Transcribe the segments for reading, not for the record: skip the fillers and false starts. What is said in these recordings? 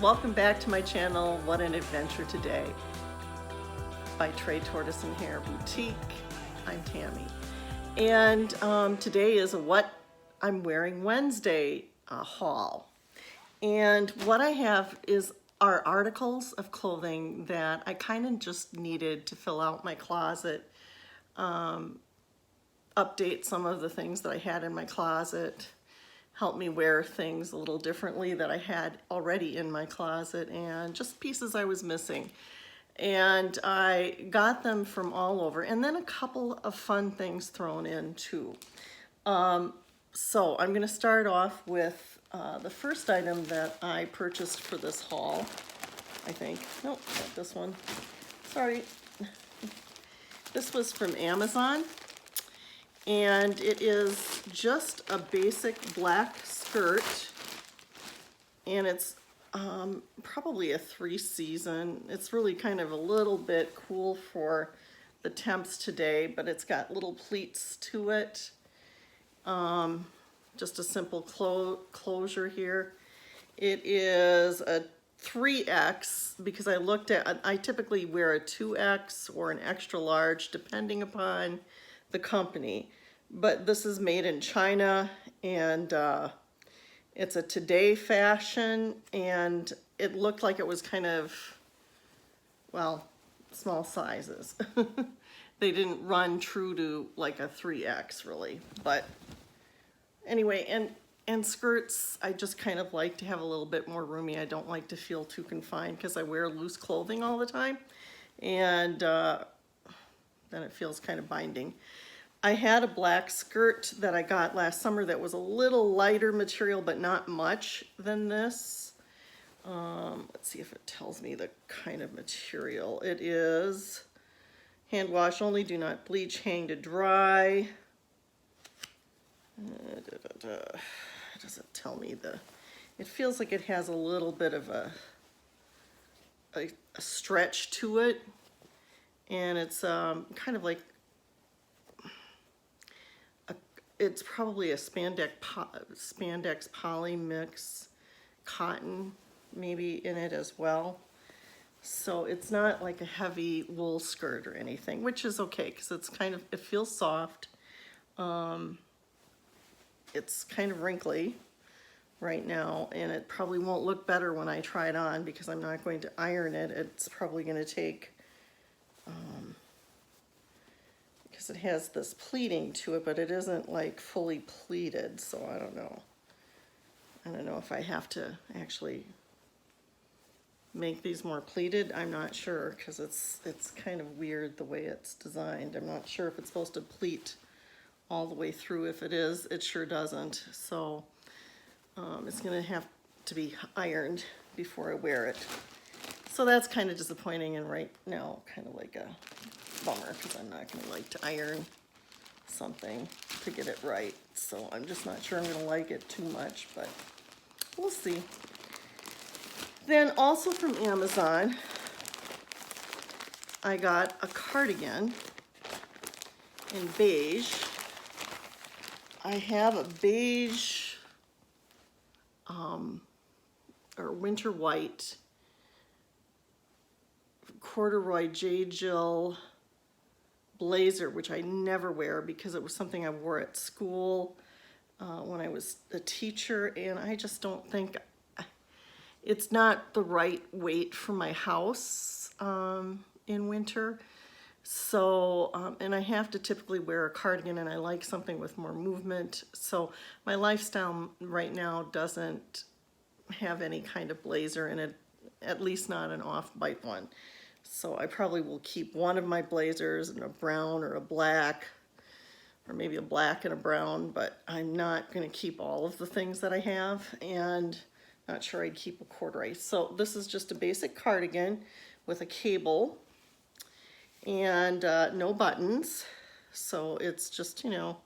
welcome back to my channel, What an Adventure Today by Trade Tortoise and Hair Boutique. I'm Tammy. And today is a What I'm Wearing Wednesday haul. And what I have are articles of clothing that I kind of just needed to fill out my closet, update some of the things that I had in my closet, help me wear things a little differently that I had already in my closet, and just pieces I was missing. And I got them from all over, and then a couple of fun things thrown in too. So I'm going to start off with the first item that I purchased for this haul, I think. Nope, not this one. Sorry. This was from Amazon. And it is just a basic black skirt, and it's probably a 3-season. It's really kind of a little bit cool for the temps today, but it's got little pleats to it. Just a simple closure here. It is a 3X because I typically wear a 2X or an extra large depending upon the company, but this is made in China, and it's a today fashion, and it looked like it was kind of, well, small sizes. They didn't run true to like a 3X really, but anyway, and skirts, I just kind of like to have a little bit more roomy. I don't like to feel too confined because I wear loose clothing all the time, and then it feels kind of binding. I had a black skirt that I got last summer that was a little lighter material, but not much than this. Let's see if it tells me the kind of material. It is hand wash only, do not bleach, hang to dry. Does it tell me it feels like it has a little bit of a stretch to it, and it's kind of like it's probably a spandex poly mix cotton maybe in it as well. So it's not like a heavy wool skirt or anything, which is okay because it feels soft. It's kind of wrinkly right now, and it probably won't look better when I try it on because I'm not going to iron it. It's probably going to take because it has this pleating to it, but it isn't like fully pleated, so I don't know. I don't know if I have to actually make these more pleated. I'm not sure because it's kind of weird the way it's designed. I'm not sure if it's supposed to pleat all the way through. If it is, it sure doesn't. So it's going to have to be ironed before I wear it. So that's kind of disappointing, and right now kind of like a bummer because I'm not going to like to iron something to get it right. So I'm just not sure I'm going to like it too much, but we'll see. Then also from Amazon, I got a cardigan in beige. I have a beige or winter white corduroy J.Jill blazer, which I never wear because it was something I wore at school when I was a teacher, and I just don't think it's not the right weight for my house in winter. So, and I have to typically wear a cardigan, and I like something with more movement. So my lifestyle right now doesn't have any kind of blazer in it, at least not an off-white one. So I probably will keep one of my blazers in a brown or a black, or maybe a black and a brown, but I'm not going to keep all of the things that I have, and not sure I'd keep a corduroy. So this is just a basic cardigan with a cable and no buttons. So it's just, you know,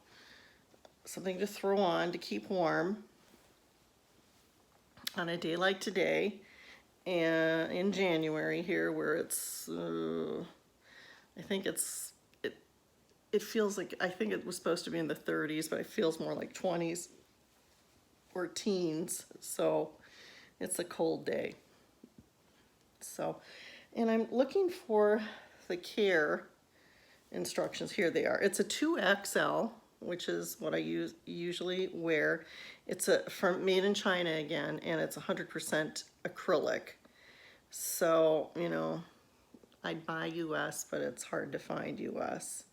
something to throw on to keep warm on a day like today. And in January here, where it's, I think it feels like, I think it was supposed to be in the 30s, but it feels more like 20s or teens. So it's a cold day. So, and I'm looking for the care instructions. Here they are. It's a 2XL, which is what I usually wear. It's made in China again, and it's 100% acrylic. So, you know, I'd buy US, but it's hard to find US.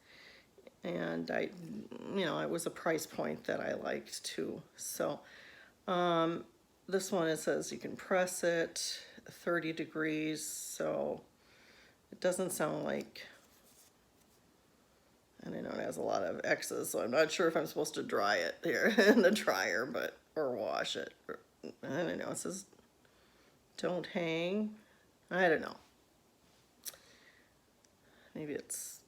And it was a price point that I liked too. So, this one, it says you can press it 30 degrees, so it doesn't sound like, and I know it has a lot of X's, so I'm not sure if I'm supposed to dry it here in the dryer, or wash it. I don't know, it says don't hang. I don't know. Maybe it's,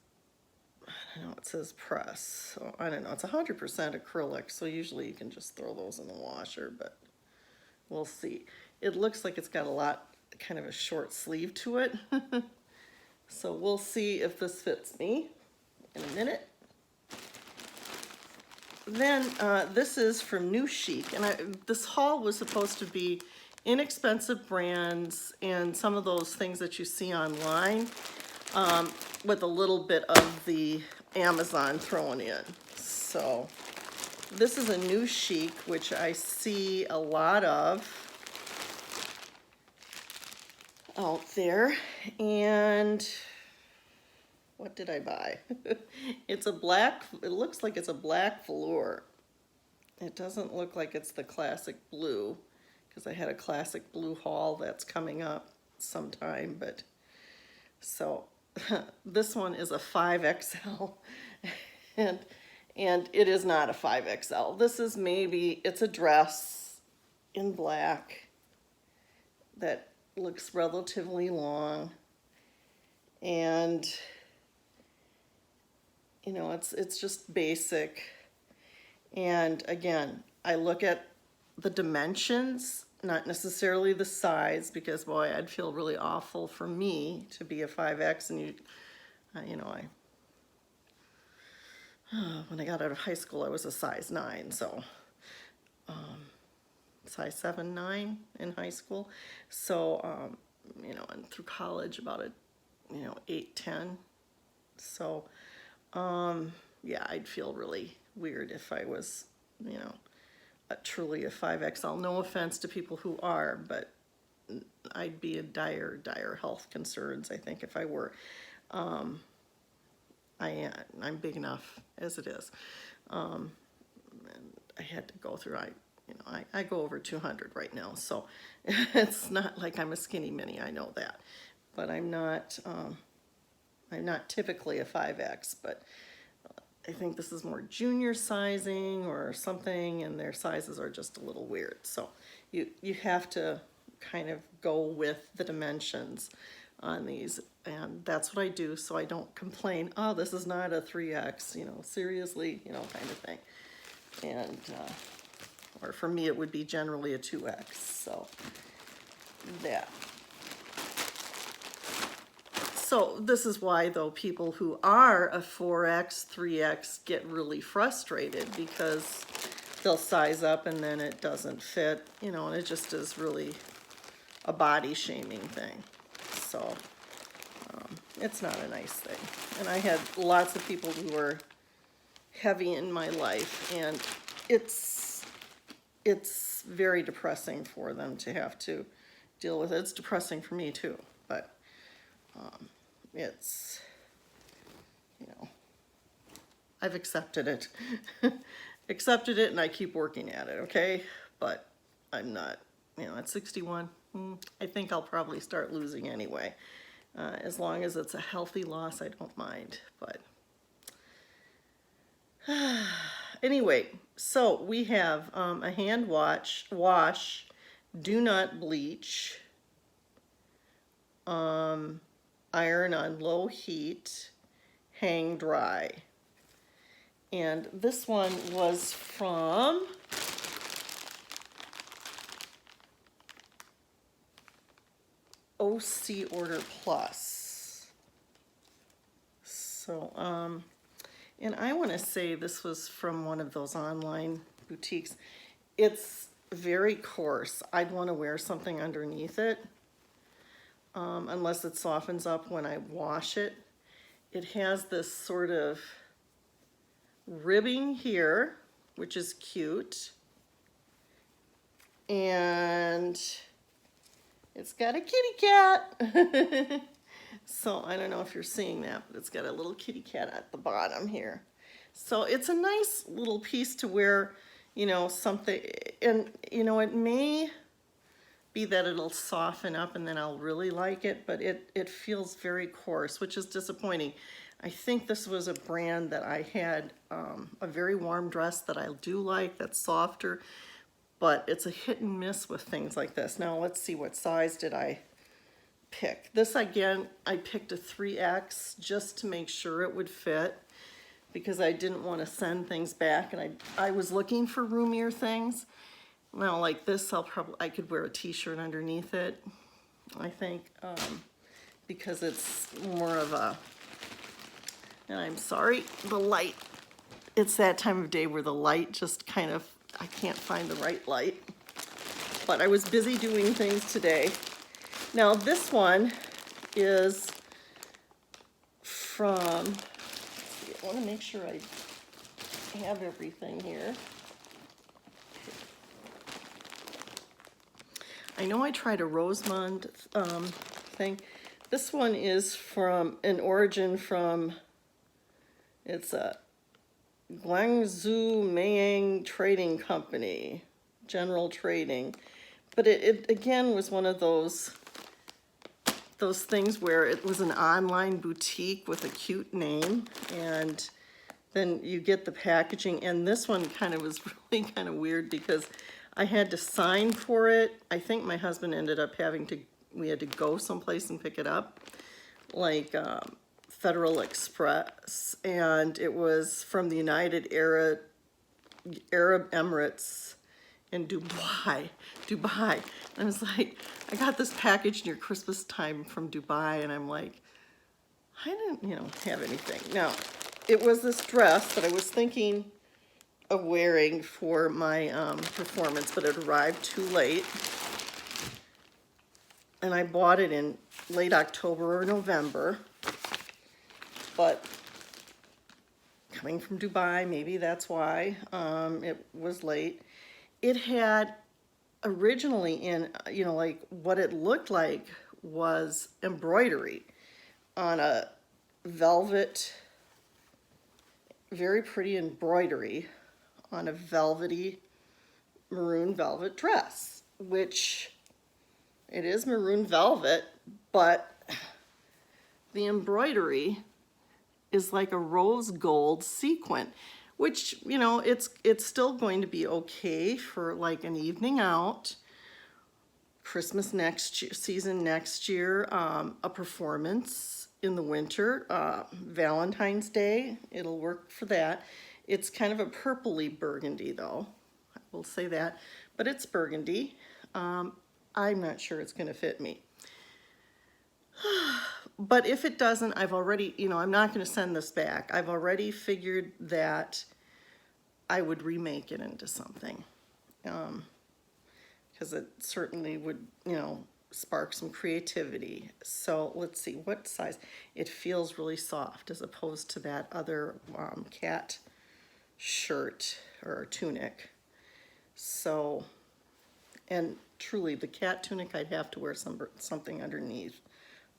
I don't know, it says press. So I don't know, it's 100% acrylic, so usually you can just throw those in the washer, but we'll see. It looks like it's got kind of a short sleeve to it. So we'll see if this fits me in a minute. Then this is from New Chic, and this haul was supposed to be inexpensive brands and some of those things that you see online, with a little bit of the Amazon thrown in. So this is a New Chic, which I see a lot of out there. And what did I buy? It's a black, it looks like it's a black velour. It doesn't look like it's the classic blue, because I had a classic blue haul that's coming up sometime, but so this one is a 5XL and it is not a 5XL. This is it's a dress in black that looks relatively long, and you know, it's just basic. And again, I look at the dimensions, not necessarily the size, because boy, I'd feel really awful for me to be a 5X, and when I got out of high school, I was a size 9, so size 7, 9 in high school. So, and through college about 8, 10. So, yeah, I'd feel really weird if I was, truly a 5XL. No offense to people who are, but I'd be in dire health concerns, I think, if I were. I'm big enough as it is. And I had to go through, I go over 200 right now, so it's not like I'm a skinny mini, I know that. But I'm not typically a 5X, but I think this is more junior sizing or something, and their sizes are just a little weird. So you have to kind of go with the dimensions on these, and that's what I do, so I don't complain, oh, this is not a 3X, seriously, kind of thing. And or for me it would be generally a 2X, so that. So this is why, though, people who are a 4X, 3X get really frustrated, because they'll size up and then it doesn't fit, and it just is really a body shaming thing. So it's not a nice thing. And I had lots of people who were heavy in my life, and it's very depressing for them to have to deal with it. It's depressing for me too, but it's, I've accepted it. Accepted it, and I keep working at it, okay? But I'm not, at 61, I think I'll probably start losing anyway. As long as it's a healthy loss, I don't mind, but anyway, so we have a hand wash, do not bleach, iron on low heat, hang dry. And this one was from OC Order Plus. So, and I want to say this was from one of those online boutiques. It's very coarse. I'd want to wear something underneath it. unless it softens up when I wash it. It has this sort of ribbing here, which is cute. And it's got a kitty cat. So I don't know if you're seeing that, but it's got a little kitty cat at the bottom here. So it's a nice little piece to wear, you know, something, and you know, it may be that it'll soften up and then I'll really like it, but it feels very coarse, which is disappointing. I think this was a brand that I had, a very warm dress that I do like, that's softer, but it's a hit and miss with things like this. Now let's see, what size did I pick? This again, I picked a 3X just to make sure it would fit, because I didn't want to send things back, and I was looking for roomier things. Now like this, I could wear a t-shirt underneath it, I think, because it's more of a, and I'm sorry, the light, it's that time of day where the light just kind of, I can't find the right light, but I was busy doing things today. Now this one is from, I want to make sure I have everything here. I know I tried a Rosemond thing. This one is from an origin from, it's a Guangzhou Mayang Trading Company, General Trading. But it again was one of those things where it was an online boutique with a cute name, and then you get the packaging, and this one kind of was really kind of weird because I had to sign for it. I think my husband ended up we had to go someplace and pick it up, like Federal Express, and it was from the United Arab Emirates in Dubai. And I was like, I got this package near Christmas time from Dubai, and I'm like, I didn't, you know, have anything. Now, it was this dress that I was thinking of wearing for my performance, but it arrived too late. And I bought it in late October or November. But coming from Dubai, maybe that's why it was late. It had originally in, you know, like what it looked like was embroidery on a velvet, very pretty embroidery on a velvety, maroon velvet dress, which it is maroon velvet, but the embroidery is like a rose gold sequin, which, you know, it's still going to be okay for like an evening out, Christmas season next year, a performance in the winter, Valentine's Day, it'll work for that. It's kind of a purpley burgundy though, I will say that, but it's burgundy. I'm not sure it's gonna fit me. But if it doesn't, I've already, you know, I'm not gonna send this back. I've already figured that I would remake it into something. Because it certainly would, you know, spark some creativity. So let's see, what size? It feels really soft as opposed to that other cat shirt or tunic. So, and truly the cat tunic, I'd have to wear something underneath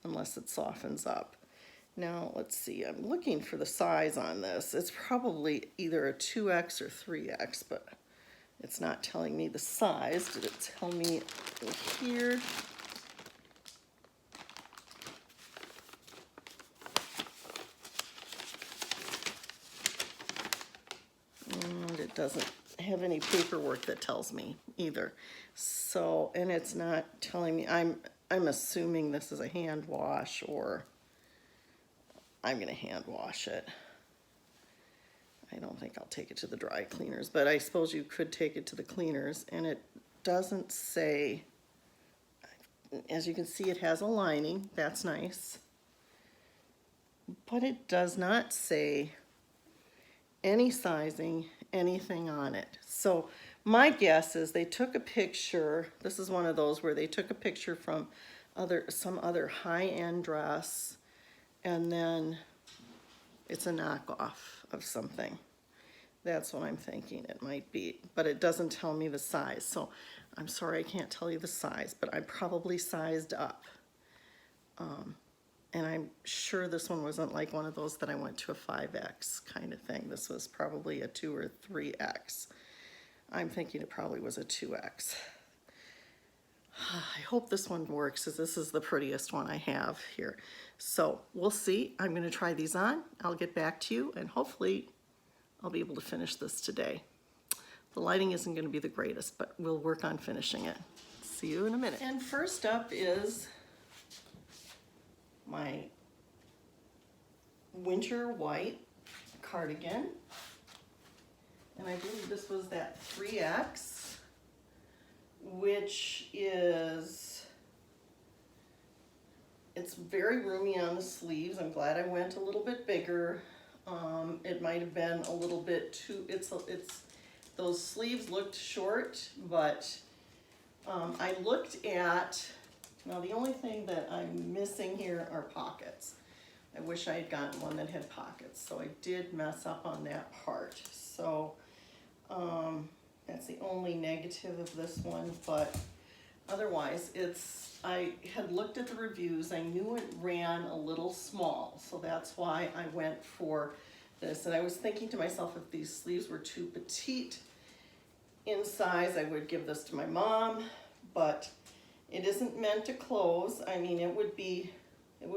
unless it softens up. Now, let's see, I'm looking for the size on this. It's probably either a 2X or 3X, but it's not telling me the size. Did it tell me here? And it doesn't have any paperwork that tells me either. So, and it's not telling me, I'm assuming this is a hand wash, or I'm gonna hand wash it. I don't think I'll take it to the dry cleaners, but I suppose you could take it to the cleaners, and it doesn't say, as you can see, it has a lining, that's nice, but it does not say any sizing, anything on it. So my guess is they took a picture, this is one of those where they took a picture from some other high-end dress, and then it's a knockoff of something. That's what I'm thinking it might be, but it doesn't tell me the size, so I'm sorry I can't tell you the size, but I probably sized up. And I'm sure this one wasn't like one of those that I went to a 5X kind of thing. This was probably a 2 or 3X. I'm thinking it probably was a 2X. I hope this one works, because this is the prettiest one I have here. So we'll see. I'm going to try these on. I'll get back to you, and hopefully I'll be able to finish this today. The lighting isn't going to be the greatest, but we'll work on finishing it. See you in a minute. And first up is my winter white cardigan. And I believe this was that 3X, which is, it's very roomy on the sleeves. I'm glad I went a little bit bigger. It might have been a little bit too, those sleeves looked short, but I looked at, now the only thing that I'm missing here are pockets. I wish I had gotten one that had pockets, so I did mess up on that part. So that's the only negative of this one, but otherwise I had looked at the reviews. I knew it ran a little small, so that's why I went for this. And I was thinking to myself, if these sleeves were too petite in size, I would give this to my mom, but it isn't meant to close. I mean, it would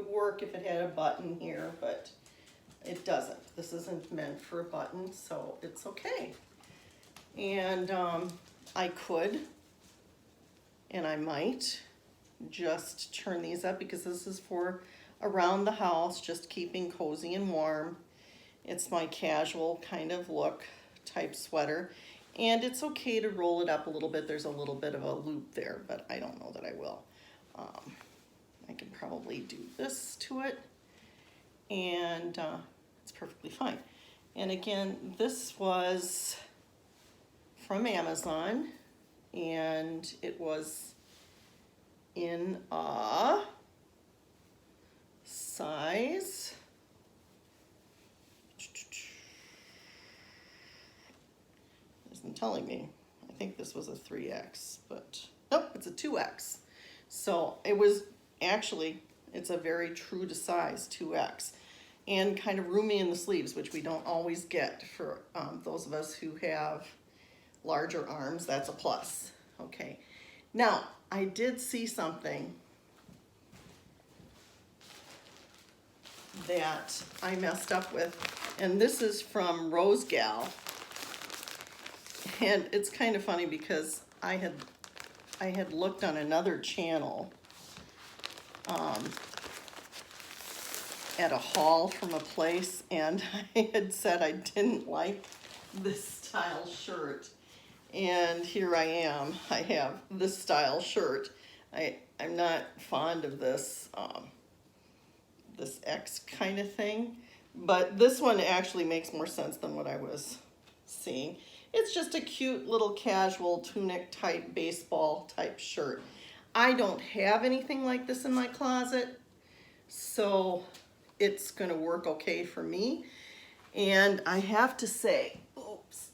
work if it had a button here, but it doesn't. This isn't meant for a button, so it's okay. And I could, and I might, just turn these up, because this is for around the house, just keeping cozy and warm. It's my casual kind of look type sweater. And it's okay to roll it up a little bit. There's a little bit of a loop there, but I don't know that I will. I can probably do this to it, and it's perfectly fine. And again, this was from Amazon, and it was in a size, isn't telling me. I think this was a 3X, but nope, it's a 2X. So it was actually, it's a very true to size 2X, and kind of roomy in the sleeves, which we don't always get for those of us who have larger arms. That's a plus. Okay, now I did see something that I messed up with, and this is from Rose Gal, and it's kind of funny because I had looked on another channel at a haul from a place, and I had said I didn't like this style shirt, and here I am. I have this style shirt. I'm not fond of this this X kind of thing, but this one actually makes more sense than what I was seeing. It's just a cute little casual tunic type baseball type shirt. I don't have anything like this in my closet, so it's gonna work okay for me. And I have to say, oops,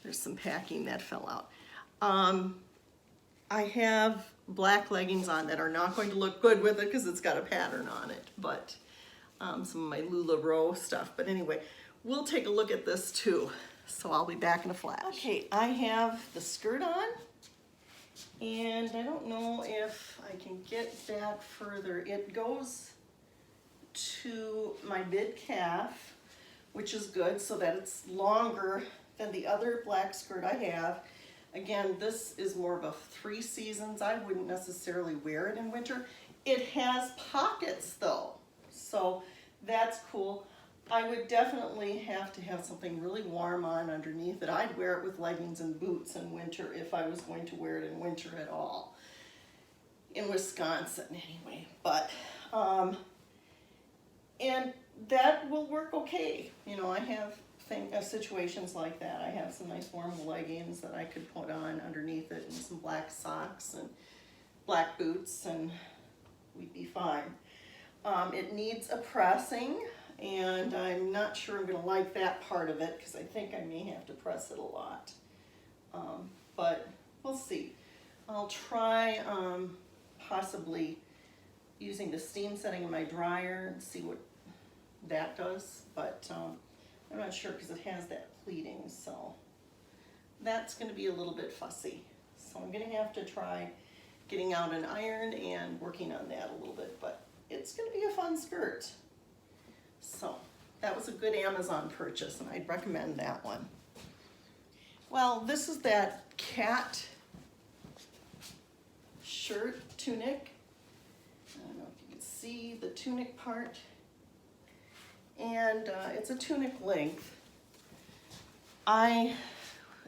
there's some packing that fell out. I have black leggings on that are not going to look good with it because it's got a pattern on it, but some of my LuLaRoe stuff. But anyway, we'll take a look at this too. So I'll be back in a flash. Okay, I have the skirt on, and I don't know if I can get that further. It goes to my mid calf, which is good, so that it's longer than the other black skirt I have. Again, this is more of a 3 seasons. I wouldn't necessarily wear it in winter. It has pockets though, so that's cool. I would definitely have to have something really warm on underneath it. I'd wear it with leggings and boots in winter if I was going to wear it in winter at all. In Wisconsin anyway, but, and that will work okay. You know, I have situations like that. I have some nice warm leggings that I could put on underneath it and some black socks, and black boots and we'd be fine. It needs a pressing, and I'm not sure I'm gonna like that part of it because I think I may have to press it a lot. But we'll see. I'll try possibly using the steam setting in my dryer and see what that does, but I'm not sure because it has that pleating, so that's going to be a little bit fussy. So I'm going to have to try getting out an iron and working on that a little bit, but it's going to be a fun skirt. So that was a good Amazon purchase, and I'd recommend that one. Well, this is that cat shirt tunic. I don't know if you can see the tunic part. And it's a tunic length.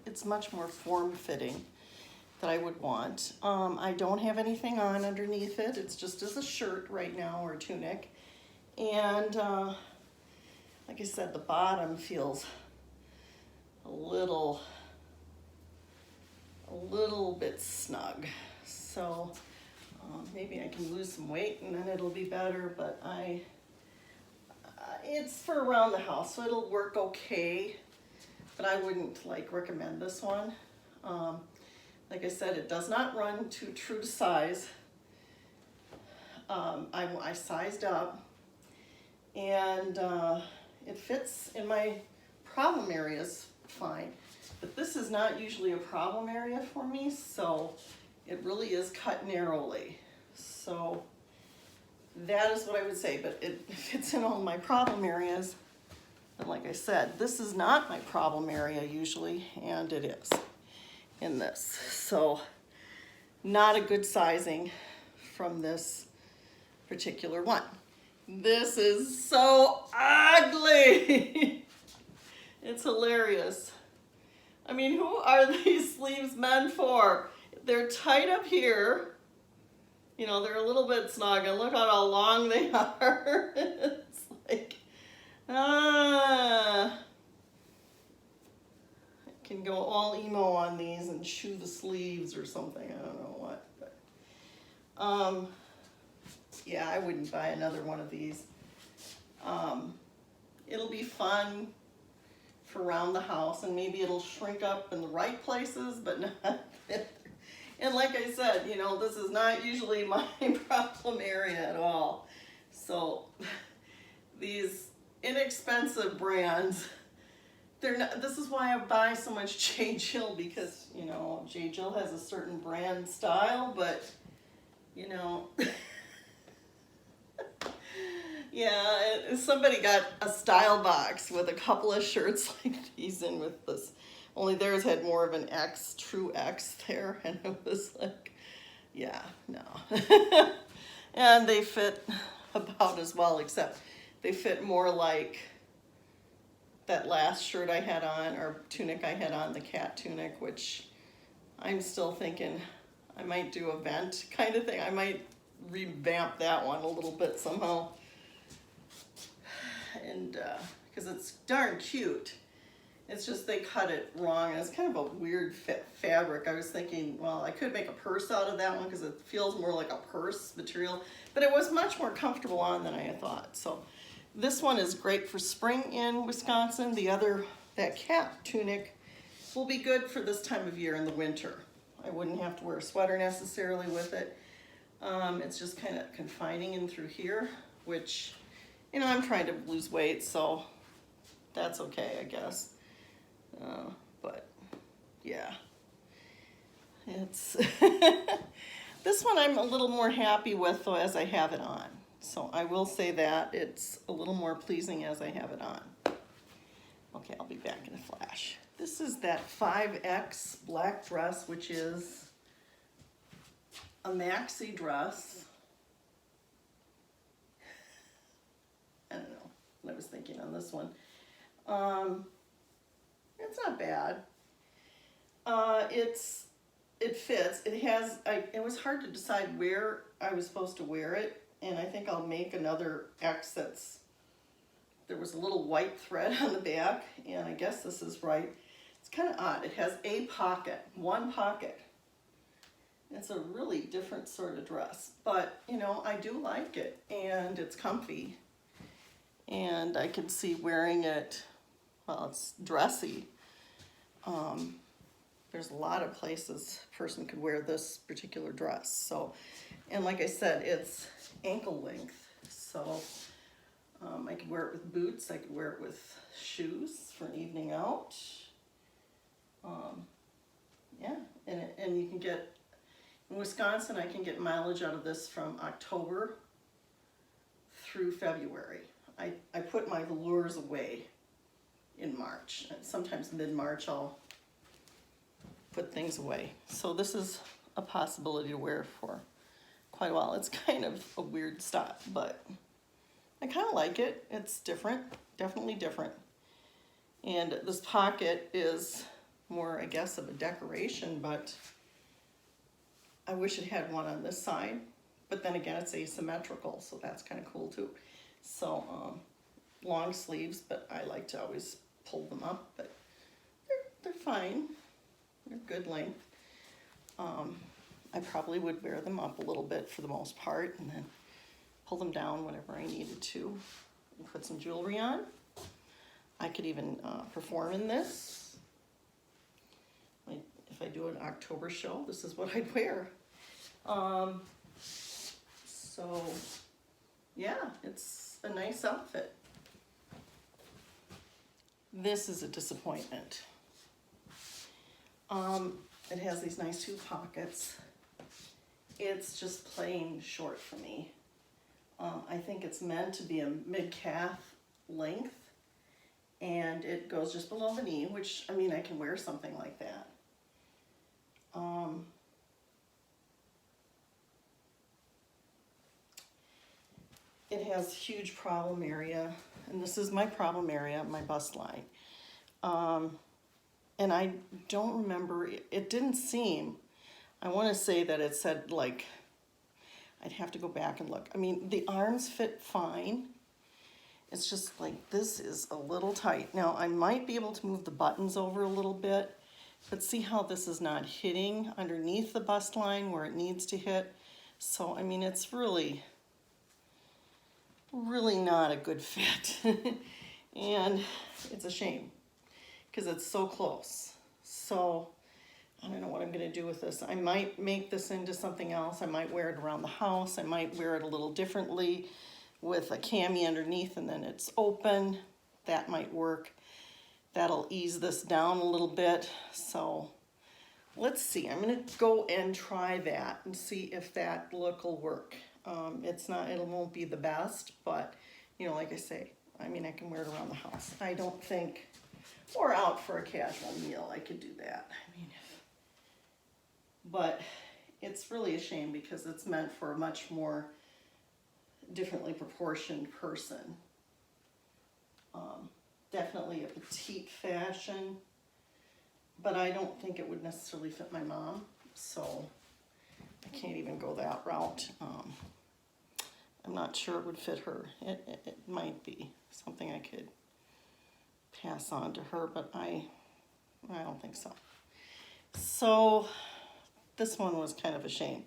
It's much more form-fitting than I would want. I don't have anything on underneath it. It's just as a shirt right now, or tunic. And like I said, the bottom feels a little bit snug. So maybe I can lose some weight and then it'll be better, but it's for around the house, so it'll work okay, but I wouldn't recommend this one. Like I said, it does not run to true to size. I sized up, and it fits in my problem areas fine, but this is not usually a problem area for me, so it really is cut narrowly. So that is what I would say, but it fits in all my problem areas. And like I said, this is not my problem area usually, and it is in this. So not a good sizing from this particular one. This is so ugly. It's hilarious. I mean, who are these sleeves meant for? They're tight up here. You know, they're a little bit snug, and look at how long they are. It's like, I can go all emo on these and shoe the sleeves or something. I don't know what, but yeah, I wouldn't buy another one of these. It'll be fun for around the house, and maybe it'll shrink up in the right places, but not. And like I said, you know, this is not usually my problem area at all. So these inexpensive brands, they're not, this is why I buy so much J. Jill, because, you know, J. Jill has a certain brand style, but, you know, yeah, somebody got a style box with a couple of shirts like these in with this. Only theirs had more of an X, true X there, and it was like, yeah, no. And they fit about as well, except they fit more like that last shirt I had on, or tunic I had on, the cat tunic, which I'm still thinking I might do a vent kind of thing. I might revamp that one a little bit somehow. And because it's darn cute. It's just they cut it wrong, and it's kind of a weird fabric. I was thinking, well, I could make a purse out of that one because it feels more like a purse material, but it was much more comfortable on than I had thought. So this one is great for spring in Wisconsin. The other, that cat tunic, will be good for this time of year in the winter. I wouldn't have to wear a sweater necessarily with it. It's just kind of confining in through here, which, you know, I'm trying to lose weight, so that's okay, I guess. But yeah, it's this one I'm a little more happy with though as I have it on. So I will say that it's a little more pleasing as I have it on. Okay, I'll be back in a flash. This is that 5X black dress, which is a maxi dress. I don't know what I was thinking on this one. It's not bad. It fits. It has, it was hard to decide where I was supposed to wear it, and I think I'll make another X there was a little white thread on the back, and I guess this is right. It's kind of odd. It has a pocket, one pocket, It's a really different sort of dress, but you know, I do like it, and it's comfy, and I can see wearing it. Well, it's dressy. There's a lot of places a person could wear this particular dress. So, and like I said, it's ankle length. So I could wear it with boots. I could wear it with shoes for an evening out. Yeah, and you can get, in Wisconsin, I can get mileage out of this from October through February. I put my lures away in March. And sometimes mid-March I'll put things away. So this is a possibility to wear for quite a while. It's kind of a weird style, but I kind of like it. It's different, definitely different. And this pocket is more, I guess, of a decoration, but I wish it had one on this side. But then again, it's asymmetrical, so that's kind of cool too. So long sleeves, but I like to always pull them up, but they're fine. They're good length. I probably would wear them up a little bit for the most part, and then pull them down whenever I needed to. And put some jewelry on. I could even perform in this. If I do an October show, this is what I'd wear. So yeah, it's a nice outfit. This is a disappointment. It has these nice two pockets. It's just plain short for me. I think it's meant to be a mid-calf length, and it goes just below the knee, which, I mean, I can wear something like that. It has huge problem area, and this is my problem area, my bust line. And I don't remember, it didn't seem, I want to say that it said, like, I'd have to go back and look. I mean, the arms fit fine. It's just like, this is a little tight. Now, I might be able to move the buttons over a little bit, but see how this is not hitting underneath the bust line where it needs to hit. So, I mean, it's really not a good fit. And it's a shame because it's so close. So I don't know what I'm going to do with this. I might make this into something else. I might wear it around the house. I might wear it a little differently with a cami underneath and then it's open. That might work. That'll ease this down a little bit. So let's see. I'm going to go and try that and see if that look will work. It won't be the best, but you know, like I say, I mean, I can wear it around the house. I don't think, or out for a casual meal, I could do that. I mean, but it's really a shame because it's meant for a much more differently proportioned person. Definitely a petite fashion, but I don't think it would necessarily fit my mom, so I can't even go that route. I'm not sure it would fit her. It might be something I could pass on to her, but I don't think so. So this one was kind of a shame.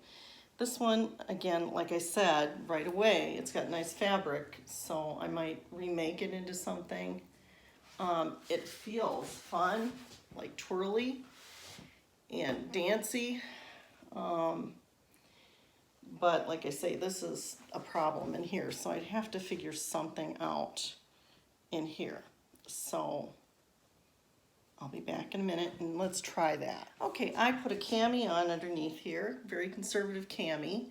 This one, again, like I said, right away, it's got nice fabric, so I might remake it into something. It feels fun, like twirly and dancy. But like I say, this is a problem in here, so I'd have to figure something out in here. So I'll be back in a minute and let's try that. Okay, I put a cami on underneath here, very conservative cami,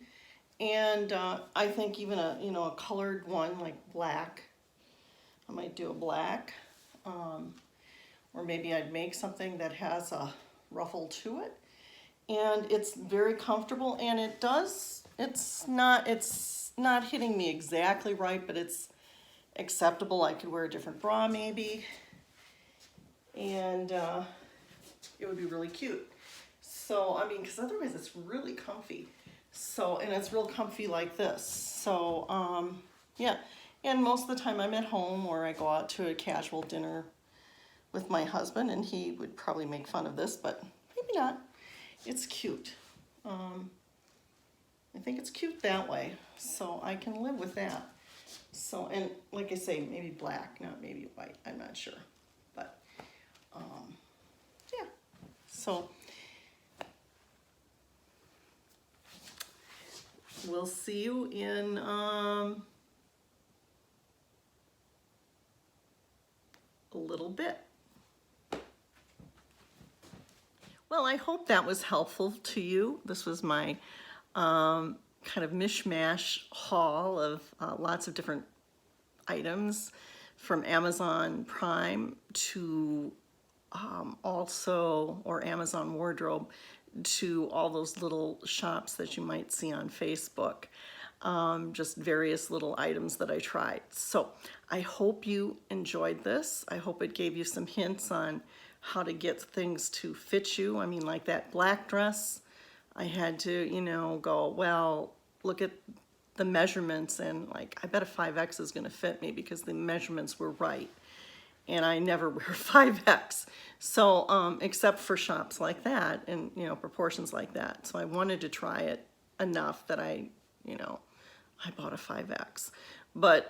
and I think even a colored one like black. I might do a black, or maybe I'd make something that has a ruffle to it. And it's very comfortable, and it's not hitting me exactly right, but it's acceptable. I could wear a different bra maybe, and it would be really cute. So, I mean, because otherwise it's really comfy. So, and it's real comfy like this. So, yeah. And most of the time I'm at home or I go out to a casual dinner with my husband, and he would probably make fun of this, but maybe not. It's cute. I think it's cute that way, so I can live with that. So, and like I say, maybe black, not maybe white, I'm not sure. But, yeah, so we'll see you in, a little bit. Well, I hope that was helpful to you. This was my kind of mishmash haul of lots of different items from Amazon Prime to also, or Amazon Wardrobe, to all those little shops that you might see on Facebook. Just various little items that I tried. So I hope you enjoyed this. I hope it gave you some hints on how to get things to fit you. I mean, like that black dress, I had to, you know, go, well, look at the measurements and like, I bet a 5X is gonna fit me because the measurements were right. And I never wear 5X. So, except for shops like that and, you know, proportions like that. So I wanted to try it enough that I, you know, I bought a 5X. But,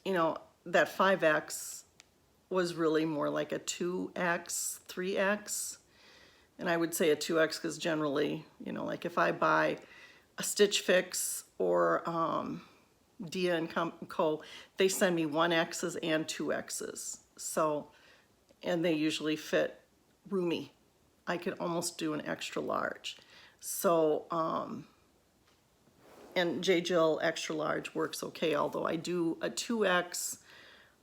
you know, that 5X was really more like a 2X, 3X. And I would say a 2X because generally, you know, like if I buy a Stitch Fix or Dia and Co, they send me 1Xs and 2Xs. So, and they usually fit roomy. I could almost do an extra large. So, and J. Jill extra large works okay, although I do a 2X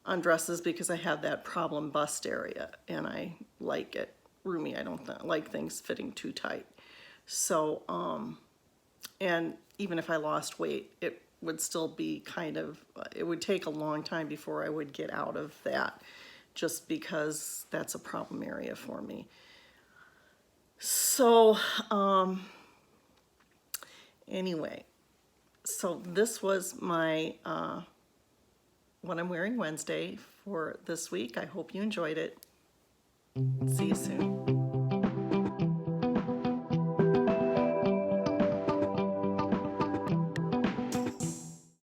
on dresses because I have that problem bust area and I like it roomy. I don't like things fitting too tight. So, and even if I lost weight, it would still be kind of, it would take a long time before I would get out of that, just because that's a problem area for me. So, anyway, so this was my, what I'm wearing Wednesday for this week. I hope you enjoyed it. See you soon.